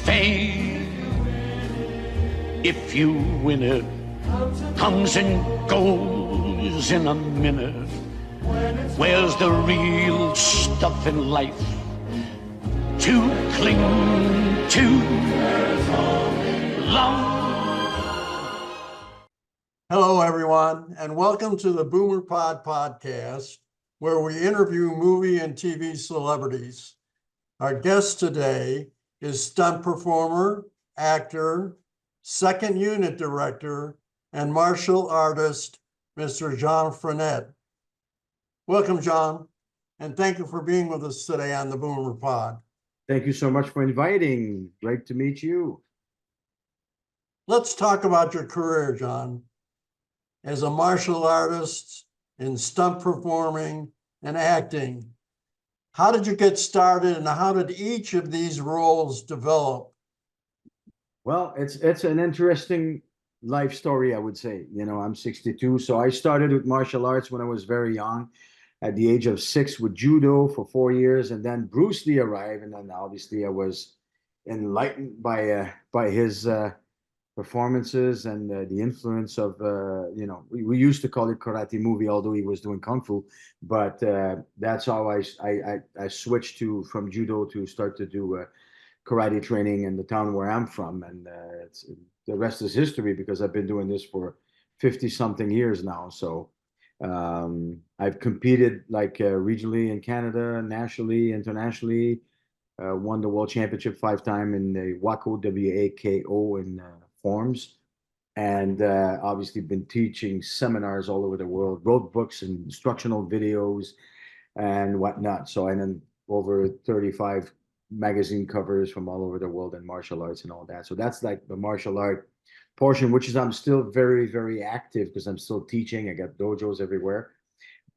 fame. If you win it, comes and goes in a minute. Where's the real stuff in life to cling to? Long. Hello, everyone, and welcome to the Boomer Pod podcast, where we interview movie and TV celebrities. Our guest today is stunt performer, actor, second unit director, and martial artist, Mr. John Frenette. Welcome, John, and thank you for being with us today on the Boomer Pod. Thank you so much for inviting. Great to meet you. Let's talk about your career, John. As a martial artist in stunt performing and acting, how did you get started and how did each of these roles develop? Well, it's an interesting life story, I would say. You know, I'm 62, so I started with martial arts when I was very young, at the age of 6 with judo for 4 years, and then Bruce Lee arrived, and then obviously I was enlightened by his performances and the influence of we used to call it karate movie, although he was doing kung fu, but that's how I switched from judo to start to do karate training in the town where I'm from, and the rest is history because I've been doing this for 50 something years now. So I've competed regionally in Canada, nationally, internationally, won the world championship 5 times in the WAKO, WAKO in forms, and obviously been teaching seminars all over the world, wrote books and instructional videos and whatnot. So, and then over 35 magazine covers from all over the world in martial arts and all that. So that's like the martial art portion, which is I'm still very, very active because I'm still teaching. I got dojos everywhere.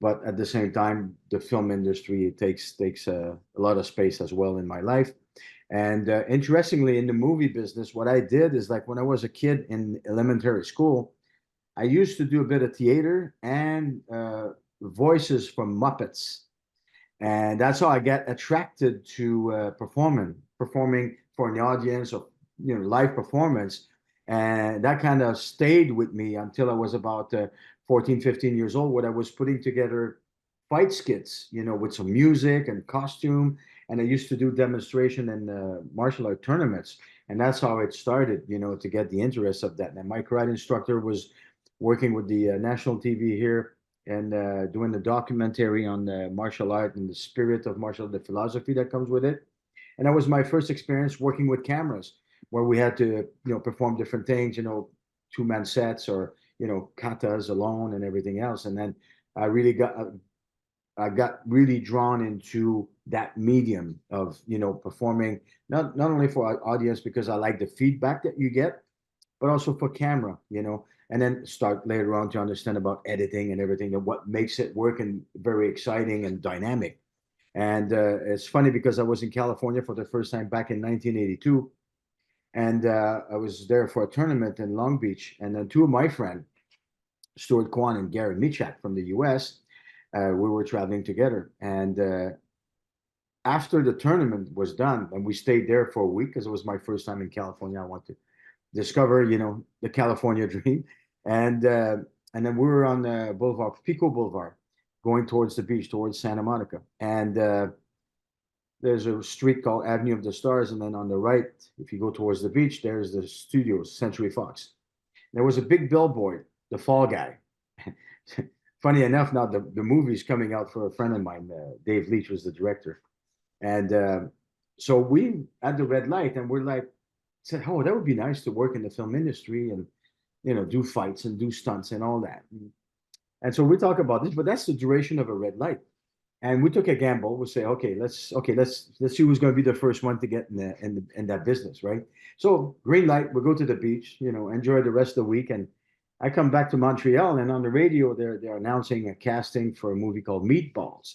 But at the same time, the film industry, it takes a lot of space as well in my life. And interestingly, in the movie business, what I did is like when I was a kid in elementary school, I used to do a bit of theater and voices from Muppets. And that's how I got attracted to performing for an audience or live performance. And that kind of stayed with me until I was about 14, 15 years old, when I was putting together fight skits, with some music and costume. And I used to do demonstration in martial art tournaments. And that's how it started, to get the interest of that. And my karate instructor was working with the national TV here and doing the documentary on martial art and the spirit of martial art, the philosophy that comes with it. And that was my first experience working with cameras, where we had to, perform different things, 2-man sets or, katas alone and everything else. And then I got really drawn into that medium of, performing, not only for our audience, because I like the feedback that you get, but also for camera, and then start later on to understand about editing and everything and what makes it work and very exciting and dynamic. And it's funny because I was in California for the first time back in 1982. And I was there for a tournament in Long Beach. And then 2 of my friends, Stuart Kwan and Gary Michak from the US, we were traveling together. And after the tournament was done, and we stayed there for a week because it was my first time in California. I wanted to discover, the California dream. And then we were on the Boulevard, Pico Boulevard, going towards the beach, towards Santa Monica. And there's a street called Avenue of the Stars. And then on the right, if you go towards the beach, there's the studios, Century Fox. There was a big billboard, The Fall Guy. Funny enough, now the movie's coming out for a friend of mine, Dave Leach was the director. And so we at the red light, and we're like, said, oh, that would be nice to work in the film industry and, do fights and do stunts and all that. And so we talk about this, but that's the duration of a red light. And we took a gamble. We say, let's see who's going to be the first one to get in that business, right? So green light, we go to the beach, enjoy the rest of the week. And I come back to Montreal, and on the radio, they're announcing a casting for a movie called Meatballs.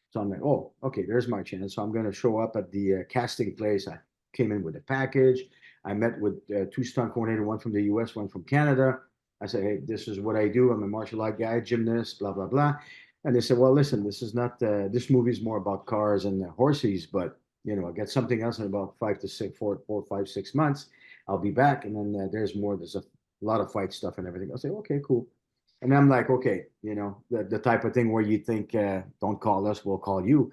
So I'm like, oh, okay, there's my chance. So I'm going to show up at the casting place. I came in with a package. I met with 2 stunt coordinators, one from the US, one from Canada. I said, hey, this is what I do. I'm a martial art guy, gymnast, blah, blah, blah. And they said, well, listen, this is not, this movie is more about cars and horses, but I'll get something else in about 4, 5, 6 months. I'll be back, and then there's a lot of fight stuff and everything. I'll say, okay, cool. And I'm like, okay, the type of thing where you think, don't call us, we'll call you.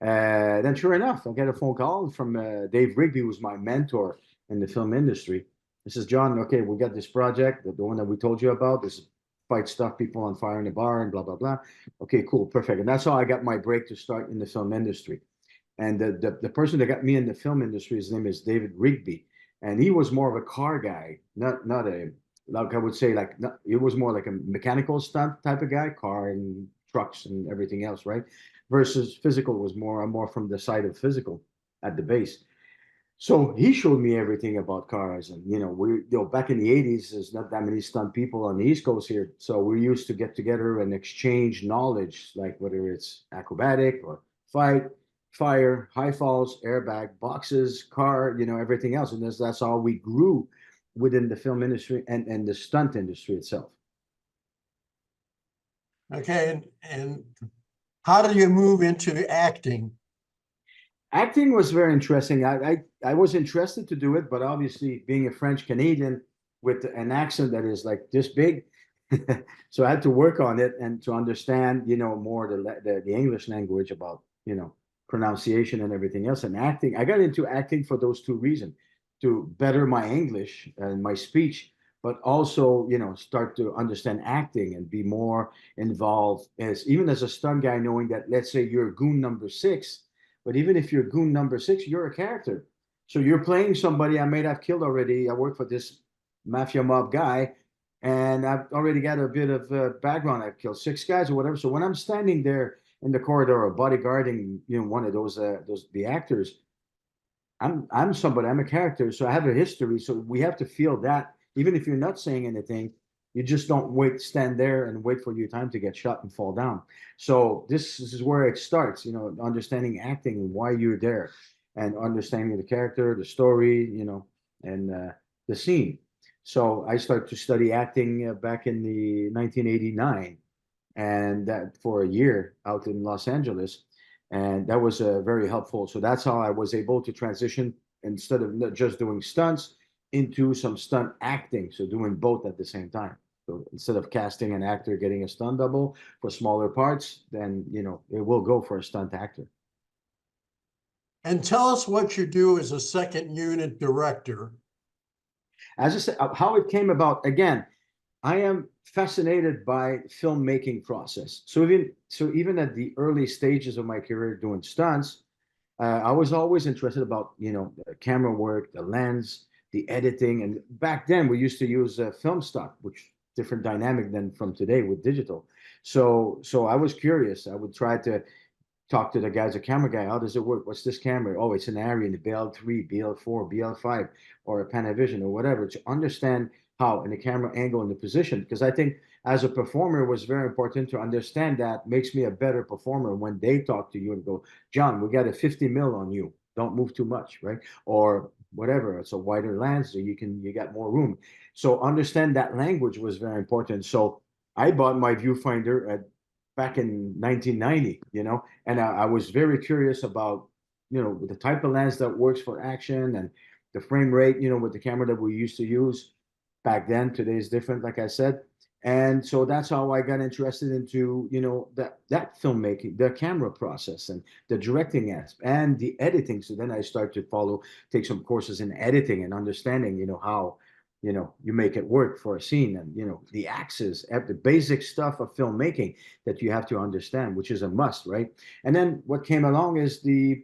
Then sure enough, I get a phone call from Dave Rigby, who's my mentor in the film industry. He says, John, okay, we got this project, the one that we told you about, this fight stuff, people on fire in the bar and blah, blah, blah. Okay, cool, perfect. And that's how I got my break to start in the film industry. And the person that got me in the film industry, his name is David Rigby. And he was more of a car guy, not a, like I would say, like, not, it was more like a mechanical stunt type of guy, car and trucks and everything else, right? Versus physical was more from the side of physical at the base. So he showed me everything about cars, and back in the '80s, there's not that many stunt people on the East Coast here, so we used to get together and exchange knowledge, like whether it's acrobatic or fight, fire, high falls, airbag, boxes, car, everything else, and that's how we grew within the film industry and the stunt industry itself. Okay, and how did you move into acting? Acting was very interesting. I was interested to do it, but obviously being a French Canadian with an accent that is like this big, so I had to work on it and to understand, more the English language about, pronunciation and everything else. And acting, I got into acting for those two reasons: to better my English and my speech, but also, start to understand acting and be more involved even as a stunt guy, knowing that, let's say you're goon number 6. But even if you're goon number 6, you're a character. So you're playing somebody I may have killed already. I work for this mafia mob guy, and I've already got a bit of background. I've killed 6 guys or whatever. So when I'm standing there in the corridor or bodyguarding, one of those the actors, I'm somebody. I'm a character. So I have a history. So we have to feel that even if you're not saying anything, you just don't stand there and wait for your time to get shot and fall down. So this is where it starts, understanding acting and why you're there, and understanding the character, the story, and the scene. So I started to study acting back in the 1989, and that for a year out in Los Angeles, and that was very helpful. So that's how I was able to transition, instead of just doing stunts, into some stunt acting. So doing both at the same time. So instead of casting an actor getting a stunt double for smaller parts, then it will go for a stunt actor. And tell us what you do as a second unit director. As I said, how it came about, again, I am fascinated by filmmaking process. So even at the early stages of my career doing stunts, I was always interested about the camera work, the lens, the editing, and back then we used to use film stock, which different dynamic than from today with digital. So I was curious. I would try to talk to the guys, a camera guy. How does it work? What's this camera? Oh, it's an Arri in the BL3, BL4, BL5, or a Panavision or whatever, to understand how and the camera angle and the position. Because I think as a performer, it was very important to understand that. Makes me a better performer when they talk to you and go, John, we got a 50 mil on you. Don't move too much, right? Or whatever. It's a wider lens, so you got more room. So understand that language was very important. So I bought my viewfinder back in 1990, and I was very curious about, the type of lens that works for action and the frame rate, with the camera that we used to use back then. Today is different, like I said. And so that's how I got interested into, that filmmaking, the camera process and the directing aspect and the editing. So then I start to take some courses in editing and understanding, how, you make it work for a scene, and, the axes, the basic stuff of filmmaking that you have to understand, which is a must, right? And then what came along is the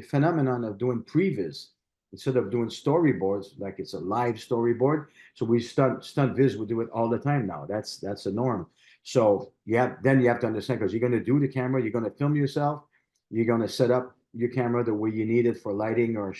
phenomenon of doing previs. Instead of doing storyboards, like it's a live storyboard. So we stunt viz, we do it all the time now. That's a norm. So then you have to understand, because you're going to do the camera, you're going to film yourself, you're going to set up your camera the way you need it for lighting or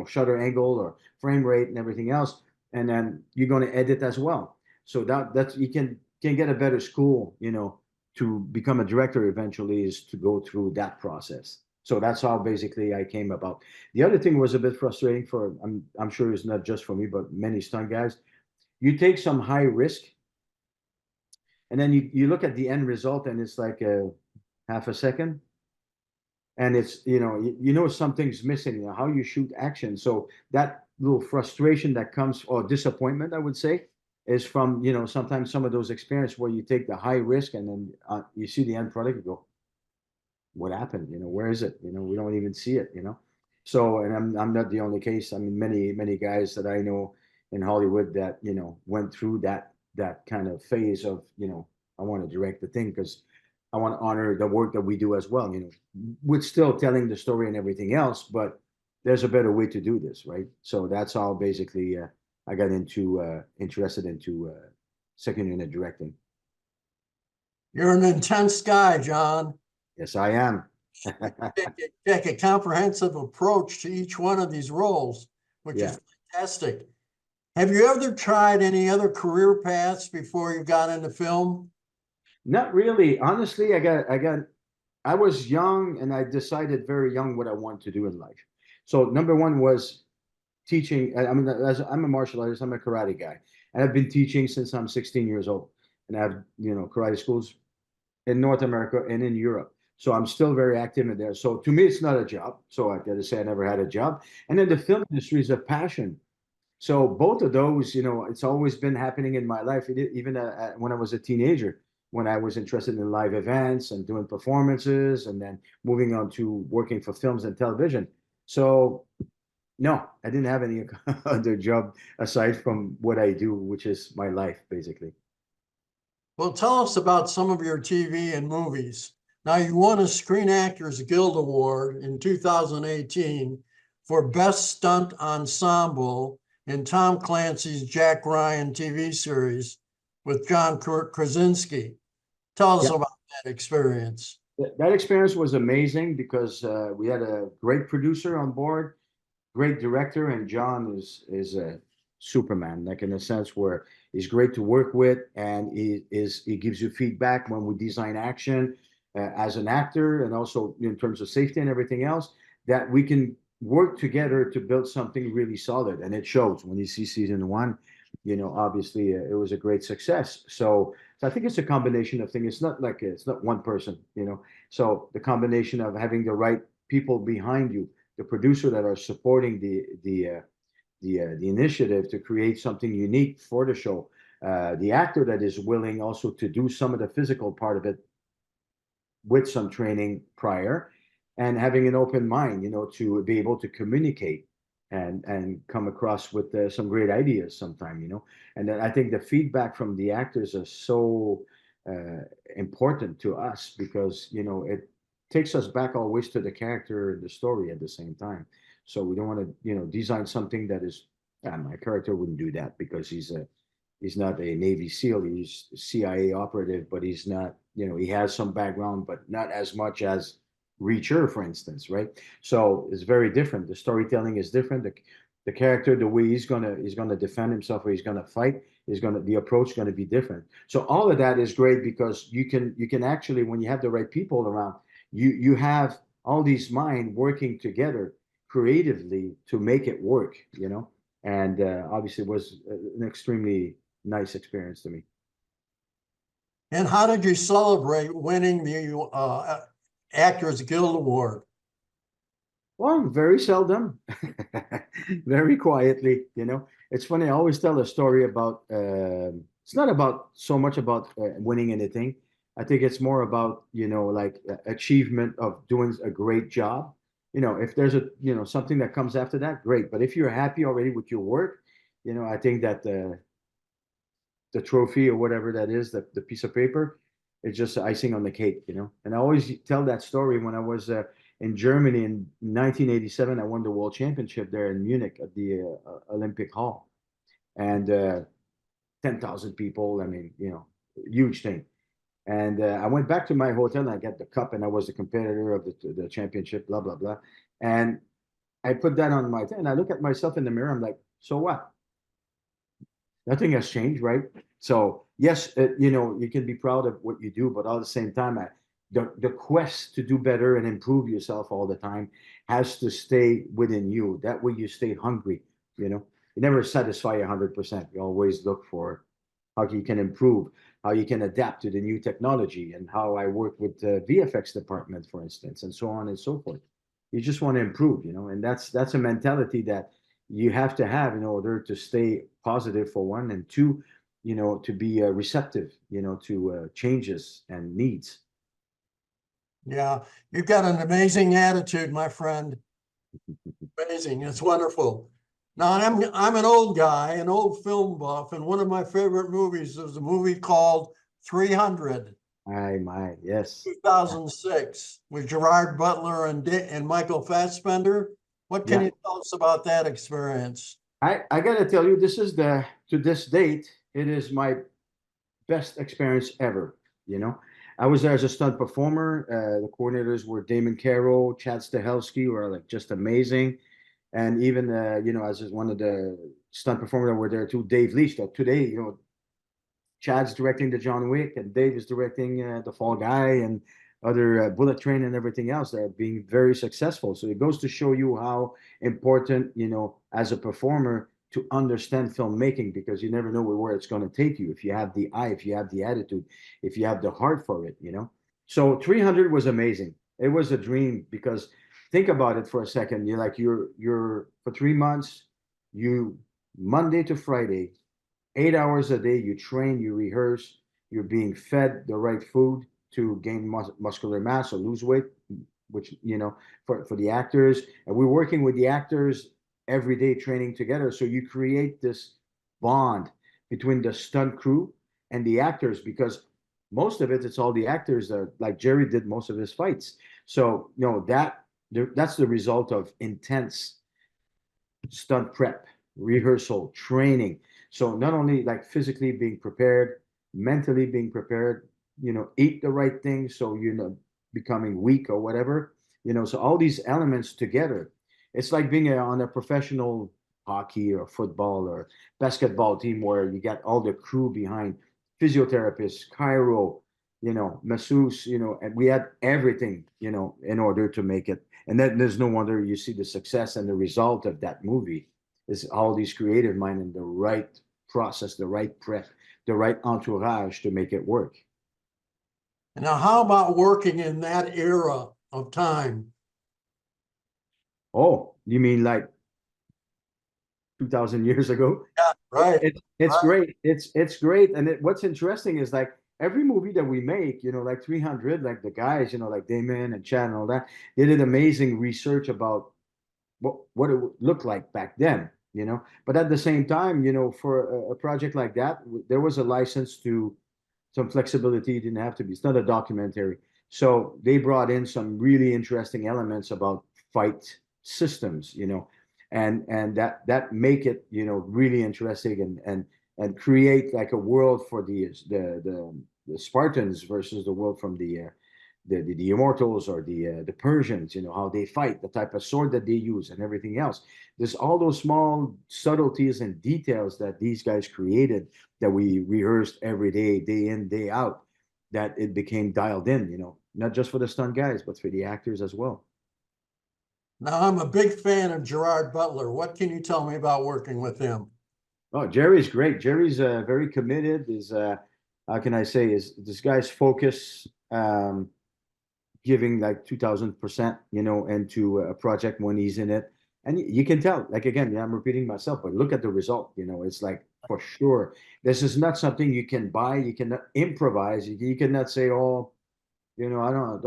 shutter angle or frame rate and everything else, and then you're going to edit as well. So that's you can get a better school, to become a director eventually, is to go through that process. So that's how basically I came about. The other thing was a bit frustrating I'm sure it's not just for me, but many stunt guys. You take some high risk, and then you look at the end result, and it's like a half a second. and it's, you know something's missing, how you shoot action. So that little frustration that comes, or disappointment, I would say, is from, sometimes some of those experiences where you take the high risk and then you see the end product, you go, what happened? Where is it? We don't even see it, So, and I'm not the only case. I mean, many guys that I know in Hollywood that, went through that kind of phase of, I want to direct the thing because I want to honor the work that we do as well, with still telling the story and everything else, but there's a better way to do this, right? So that's how basically I got interested into second unit directing. You're an intense guy, John. Yes, I am. Take a comprehensive approach to each one of these roles, which Yeah. is fantastic. Have you ever tried any other career paths before you got into film? Not really. Honestly, I was young and I decided very young what I want to do in life. So number one was teaching. I mean, as I'm a martial artist, I'm a karate guy, and I've been teaching since I'm 16 years old, and I have, karate schools in North America and in Europe. So I'm still very active in there. So to me, it's not a job. So I got to say I never had a job. And then the film industry is a passion. So both of those, it's always been happening in my life, even when I was a teenager, when I was interested in live events and doing performances, and then moving on to working for films and television. So no, I didn't have any other job aside from what I do, which is my life, basically. Well, tell us about some of your TV and movies. Now, you won a Screen Actors Guild Award in 2018 for Best Stunt Ensemble in Tom Clancy's Jack Ryan TV series with John Krasinski. Tell us Yeah. about that experience. That experience was amazing because we had a great producer on board, great director, and John is a Superman, like in a sense where he's great to work with, and he gives you feedback when we design action as an actor, and also in terms of safety and everything else, that we can work together to build something really solid, and it shows when you see season one. Obviously it was a great success. So I think it's a combination of things. It's not like it's not one person. So the combination of having the right people behind you, the producer that are supporting the initiative to create something unique for the show, the actor that is willing also to do some of the physical part of it with some training prior, and having an open mind, to be able to communicate and come across with some great ideas sometime, and then I think the feedback from the actors is so important to us because it takes us back always to the character and the story at the same time. So we don't want to design something that is my character wouldn't do that because he's not a Navy SEAL. He's a CIA operative, but he's not, he has some background, but not as much as Reacher, for instance, right? So it's very different. The storytelling is different. The character, the way he's gonna defend himself or he's gonna fight, the approach gonna be different. So all of that is great because you can actually, when you have the right people around, you have all these mind working together creatively to make it work, and obviously it was an extremely nice experience to me. And how did you celebrate winning the Actors Guild Award? Well, very seldom, very quietly. It's funny. I always tell a story about. It's not about so much about winning anything. I think it's more about like achievement of doing a great job. If there's a something that comes after that, great. But if you're happy already with your work, I think that the trophy or whatever that is, the piece of paper, it's just icing on the cake. And I always tell that story when I was in Germany in 1987. I won the world championship there in Munich at the Olympic Hall, and 10,000 people. I mean, huge thing. And I went back to my hotel and I got the cup and I was the competitor of the championship, blah, blah, blah. And I put that on my thing and I look at myself in the mirror. I'm like, so what? Nothing has changed, right? So yes, you can be proud of what you do, but at the same time, the quest to do better and improve yourself all the time has to stay within you. That way, you stay hungry. You never satisfy 100%. You always look for how you can improve. how you can adapt to the new technology, and how I work with the VFX department, for instance, and so on and so forth. You just want to improve, and that's a mentality that you have to have in order to stay positive for one, and two, to be receptive, to changes and needs. Yeah, you've got an amazing attitude, my friend. Amazing. It's wonderful. Now, I'm an old guy, an old film buff, and one of my favorite movies is a movie called 300, My, yes. 2006, with Gerard Butler and Michael Fassbender. What can Yeah. you tell us about that experience? I gotta tell you, to this date, it is my best experience ever. You know, I was there as a stunt performer. The coordinators were Damon Caro, Chad Stahelski, who are like just amazing, and even as one of the stunt performers that were there too, Dave Leach. That today, Chad's directing the John Wick, and Dave is directing the Fall Guy and other Bullet Train and everything else. They're being very successful. So it goes to show you how important, as a performer, to understand filmmaking, because you never know where it's going to take you if you have the eye, if you have the attitude, if you have the heart for it. So 300 was amazing. It was a dream, because think about it for a second. You're for 3 months, you Monday to Friday, 8 hours a day, you train, you rehearse, you're being fed the right food to gain muscular mass or lose weight, which, for the actors. And we're working with the actors every day, training together. So you create this bond between the stunt crew and the actors, because most of it's all the actors that, like Jerry did most of his fights. So, that's the result of intense stunt prep, rehearsal, training. So not only like physically being prepared, mentally being prepared, eat the right things so you're not becoming weak or whatever. So all these elements together, it's like being on a professional hockey or football or basketball team, where you got all the crew behind, physiotherapists, chiro, masseuse, and we had everything, in order to make it. And then there's no wonder you see the success and the result of that movie is all these creative mind and the right process, the right prep, the right entourage to make it work. Now, how about working in that era of time? Oh, you mean like 2,000 years ago? Yeah, right. It's Right. great. It's great. And what's interesting is like every movie that we make, like 300, like the guys, like Damon and Chad and all that, they did amazing research about what it would look like back then. But at the same time, for a project like that, there was a license to some flexibility. It didn't have to be. It's not a documentary. So they brought in some really interesting elements about fight systems, and that make it, really interesting, and create like a world for the Spartans versus the world from the Immortals or the Persians, how they fight, the type of sword that they use, and everything else. There's all those small subtleties and details that these guys created that we rehearsed every day in, day out, that it became dialed in, not just for the stunt guys, but for the actors as well. Now, I'm a big fan of Gerard Butler. What can you tell me about working with him? Oh, Jerry's great. Jerry's very committed. Is how can I say, is this guy's focus, giving like 2,000%, into a project when he's in it. And you can tell, like, again, yeah, I'm repeating myself, but look at the result. It's like, for sure, this is not something you can buy. You cannot improvise. You cannot say, oh, I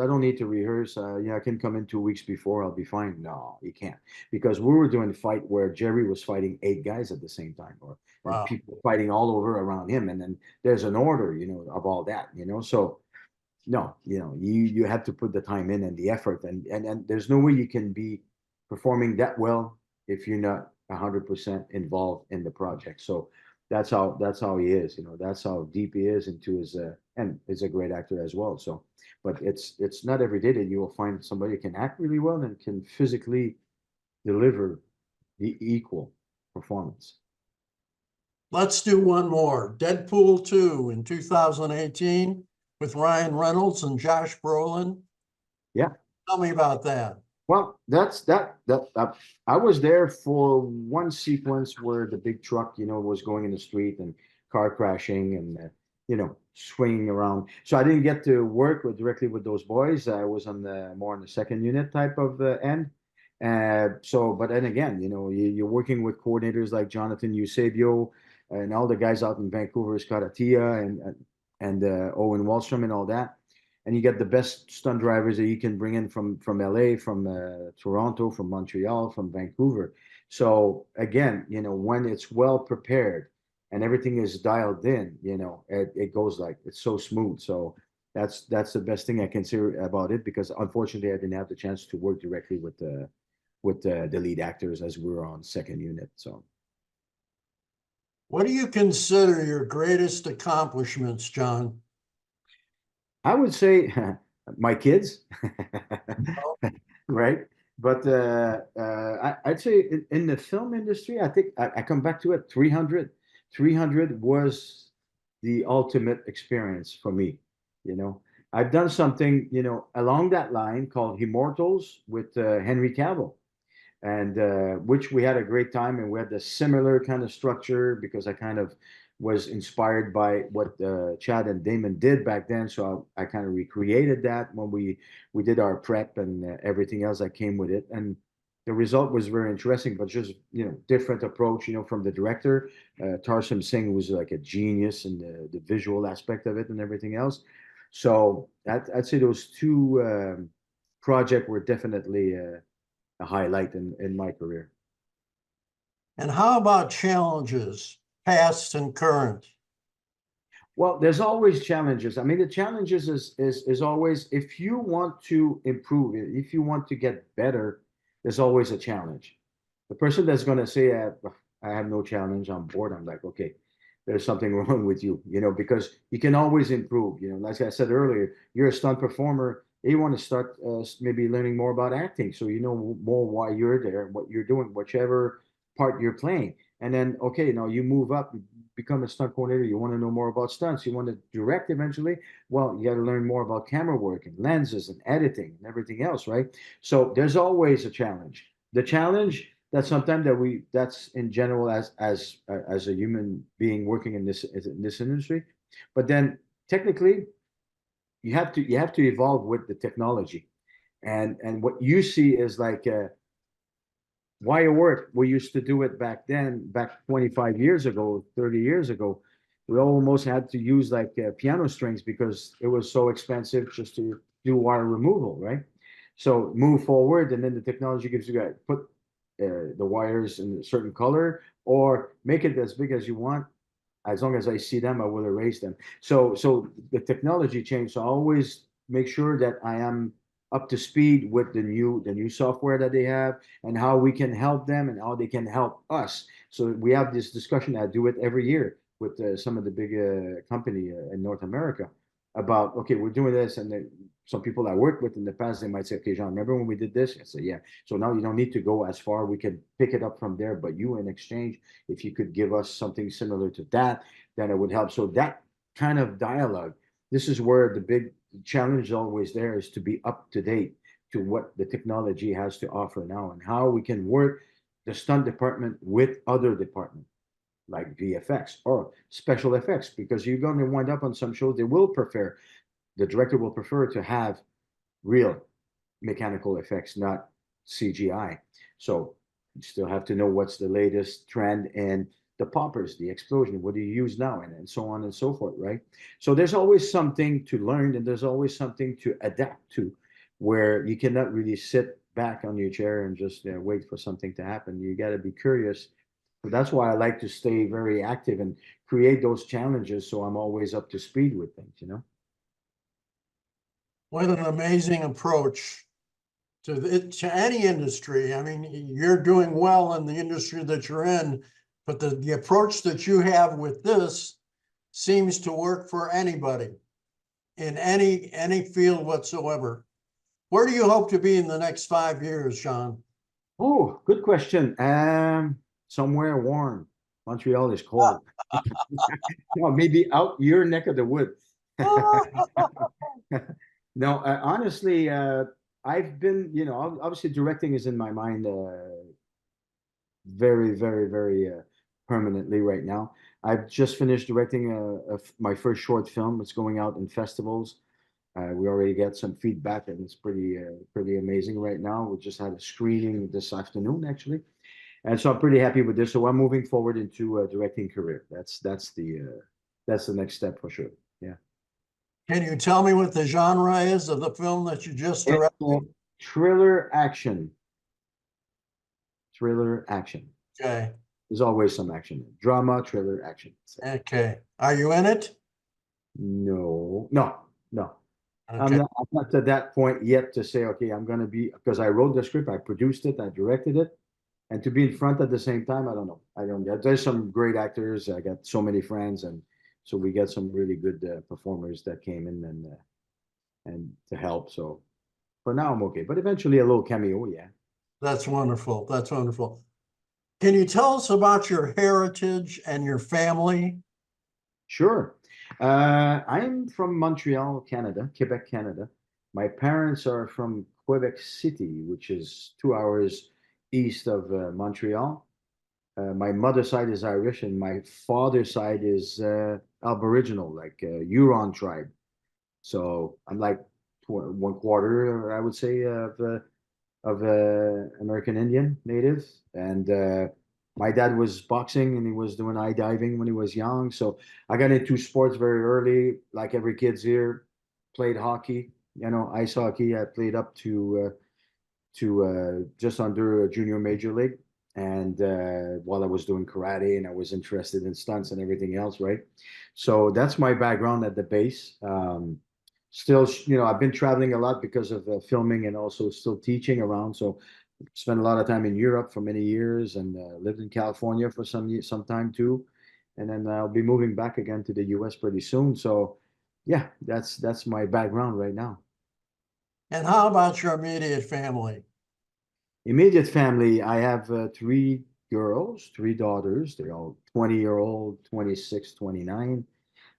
don't need to rehearse. I can come in 2 weeks before, I'll be fine. No, you can't, because we were doing a fight where Jerry was fighting 8 guys at the same time, and Wow. people fighting all over around him, and then there's an order, of all that. So no, you have to put the time in and the effort, and there's no way you can be performing that well if you're not 100% involved in the project. So that's how he is. That's how deep he is into his, and is a great actor as well. So, but it's not every day that you will find somebody who can act really well and can physically deliver the equal performance. Let's do one more. Deadpool 2 in 2018 with Ryan Reynolds and Josh Brolin. Yeah. Tell me about that. Well, I was there for one sequence where the big truck, was going in the street and car crashing, and swinging around. So I didn't get to work directly with those boys. I was on more on the second unit type of end. So, but then again, you're working with coordinators like Jonathan Eusebio and all the guys out in Vancouver, Scott Attia and Owen Wallstrom and all that. And you get the best stunt drivers that you can bring in from LA, from Toronto, from Montreal, from Vancouver. So again, when it's well prepared and everything is dialed in, it goes like it's so smooth. So that's the best thing I can say about it, because unfortunately I didn't have the chance to work directly with the lead actors as we were on second unit. So What do you consider your greatest accomplishments, John? I would say my kids, right? But I'd say in the film industry, I think I come back to it. 300 was the ultimate experience for me. I've done something, along that line called Immortals with Henry Cavill, and which we had a great time, and we had a similar kind of structure because I kind of was inspired by what Chad and Damon did back then. So I kind of recreated that when we did our prep and everything else that came with it, and the result was very interesting, but just different approach, from the director Tarsem Singh was like a genius in the visual aspect of it and everything else. So I'd say those two projects were definitely a highlight in my career. And how about challenges, past and current? Well, there's always challenges. I mean, the challenges is always, if you want to improve, if you want to get better, there's always a challenge. The person that's going to say, I have no challenge, I'm bored, I'm like, okay, there's something wrong with you, because you can always improve. Like I said earlier, you're a stunt performer. You want to start maybe learning more about acting, so you know more why you're there, what you're doing, whichever part you're playing. And then, okay, now you move up, become a stunt coordinator. You want to know more about stunts. You want to direct eventually. Well, you got to learn more about camera work and lenses and editing and everything else, right? So there's always a challenge. The challenge that sometimes that's in general as a human being working in this industry, but then technically you have to evolve with the technology, and what you see is like wire work. We used to do it back then, back 25 years ago, 30 years ago. We almost had to use like piano strings because it was so expensive just to do wire removal, right? So move forward, and then the technology gives you guys put the wires in a certain color or make it as big as you want. As long as I see them, I will erase them. So the technology changed. So I always make sure that I am up to speed with the new software that they have and how we can help them and how they can help us. So we have this discussion. I do it every year with some of the big company in North America about, okay, we're doing this, and then some people I worked with in the past, they might say, okay, Jean, remember when we did this? I say, yeah. So now you don't need to go as far. We can pick it up from there, but you in exchange, if you could give us something similar to that, then it would help. So that kind of dialogue, this is where the big challenge is always there, is to be up to date to what the technology has to offer now and how we can work the stunt department with other departments like VFX or special effects, because you're going to wind up on some shows, the director will prefer to have real mechanical effects, not CGI. So you still have to know what's the latest trend in the poppers, the explosion, what do you use now, and so on and so forth, right? So there's always something to learn, and there's always something to adapt to, where you cannot really sit back on your chair and just wait for something to happen. You got to be curious. So that's why I like to stay very active and create those challenges, so I'm always up to speed with things. What an amazing approach to any industry. I mean, you're doing well in the industry that you're in, but the approach that you have with this seems to work for anybody in any field whatsoever. Where do you hope to be in the next 5 years, Sean? Oh, good question. Somewhere warm. Montreal is cold. No, maybe out your neck of the wood. No, honestly, I've been, obviously directing is in my mind very, very, very permanently right now. I've just finished directing my first short film. It's going out in festivals. We already get some feedback, and it's pretty amazing right now. We just had a screening this afternoon, actually, and so I'm pretty happy with this. So I'm moving forward into a directing career. That's the next step for sure. Yeah. Can you tell me what the genre is of the film that you just It's directed? thriller action. Thriller action. Okay. There's always some action. Drama, thriller, action. Okay. Are you in it? No, no, no. Okay. I'm not to that point yet to say, okay, I'm gonna be, because I wrote the script, I produced it, I directed it, and to be in front at the same time, I don't know. I don't. There's some great actors. I got so many friends, and so we got some really good performers that came in and to help. So for now, I'm okay. But eventually, a little cameo, yeah. That's wonderful. That's wonderful. Can you tell us about your heritage and your family? Sure. I'm from Montreal, Canada, Quebec, Canada. My parents are from Quebec City, which is 2 hours east of Montreal. My mother's side is Irish, and my father's side is Aboriginal, like Huron tribe. So I'm like 1/4, I would say, of American Indian native, and my dad was boxing and he was doing eye diving when he was young. So I got into sports very early, like every kid's here. Played hockey, ice hockey. I played up to just under a junior major league, and while I was doing karate and I was interested in stunts and everything else, right? So that's my background at the base. Still, I've been traveling a lot because of filming and also still teaching around. So spent a lot of time in Europe for many years and lived in California for some time too. And then I'll be moving back again to the US pretty soon. So yeah, that's my background right now. And how about your immediate family? Immediate family, I have three girls, three daughters. They're all 20-year-old, 26, 29.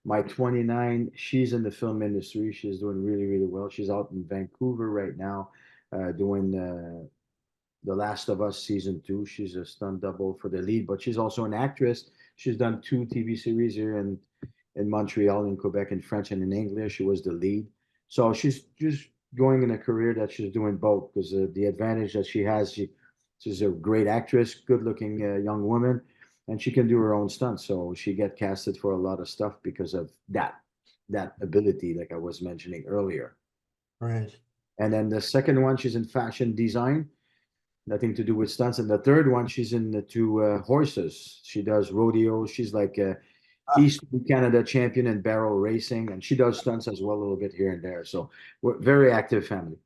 My 29, she's in the film industry. She's doing really, really well. She's out in Vancouver right now, doing The Last of Us season 2. She's a stunt double for the lead, but she's also an actress. She's done 2 TV series here in Montreal, in Quebec, in French and in English. She was the lead. So she's just going in a career that she's doing both because the advantage that she has, she's a great actress, good-looking young woman, and she can do her own stunts. So she get casted for a lot of stuff because of that ability, like I was mentioning earlier. Right. And then the second one, she's in fashion design, nothing to do with stunts. And the third one, she's in the two horses. She does rodeo. She's like a Eastern Canada champion in barrel racing, and she does stunts as well a little bit here and there. So we're very active family.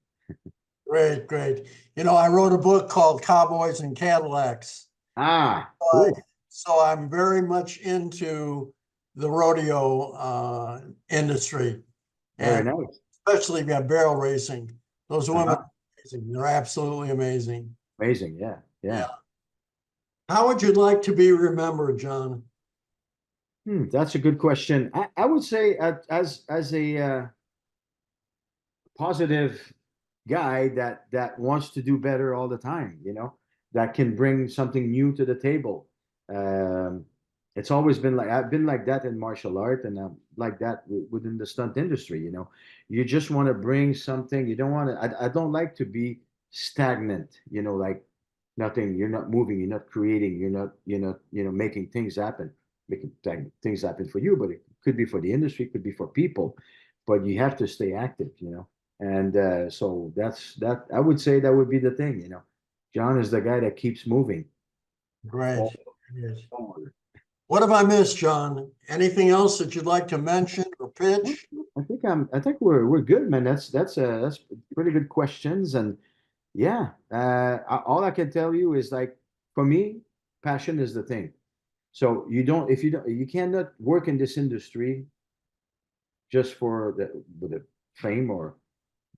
Great, great. I wrote a book called Cowboys and Cadillacs. Ah, Uh, cool. so I'm very much into the rodeo industry, Very and nice. especially if you have barrel racing. Those women Uh-huh. are amazing. They're absolutely amazing. Amazing. Yeah. Yeah. Yeah. How would you like to be remembered, John? That's a good question. I would say as a positive guy that wants to do better all the time, that can bring something new to the table. Um, it's always been like I've been like that in martial art, and I'm like that within the stunt industry. You just want to bring something. You don't want to. I don't like to be stagnant. Like nothing. You're not moving. You're not creating. You're not making things happen. Making things happen for you, but it could be for the industry. It could be for people. But you have to stay active. And so that's that. I would say that would be the thing. John is the guy that keeps moving Great. Yes. forward. What have I missed, John? Anything else that you'd like to mention or pitch? I think we're good, man. That's pretty good questions, and yeah, all I can tell you is like for me, passion is the thing. So you don't if you don't you cannot work in this industry just for the fame or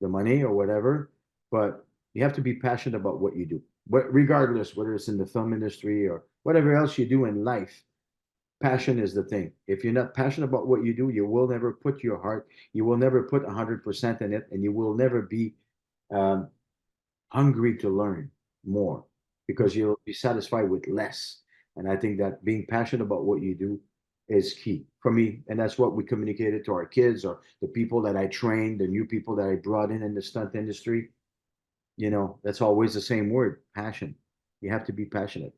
the money or whatever, but you have to be passionate about what you do. But regardless, whether it's in the film industry or whatever else you do in life, passion is the thing. If you're not passionate about what you do, you will never put your heart, you will never put 100% in it, and you will never be um, hungry to learn more because you'll be satisfied with less. And I think that being passionate about what you do is key for me. And that's what we communicated to our kids or the people that I trained, the new people that I brought in the stunt industry. You know, that's always the same word, passion. You have to be passionate.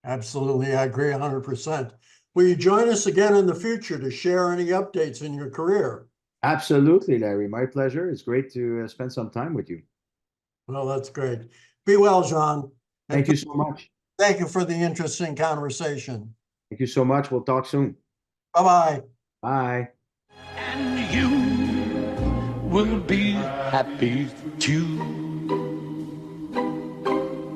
Absolutely, I agree 100%. Will you join us again in the future to share any updates in your career? Absolutely, Larry. My pleasure. It's great to spend some time with you. Well, that's great. Be well, John. And Thank you so much. thank you for the interesting conversation. Thank you so much. We'll talk soon. Bye-bye. Bye. And you will be happy too.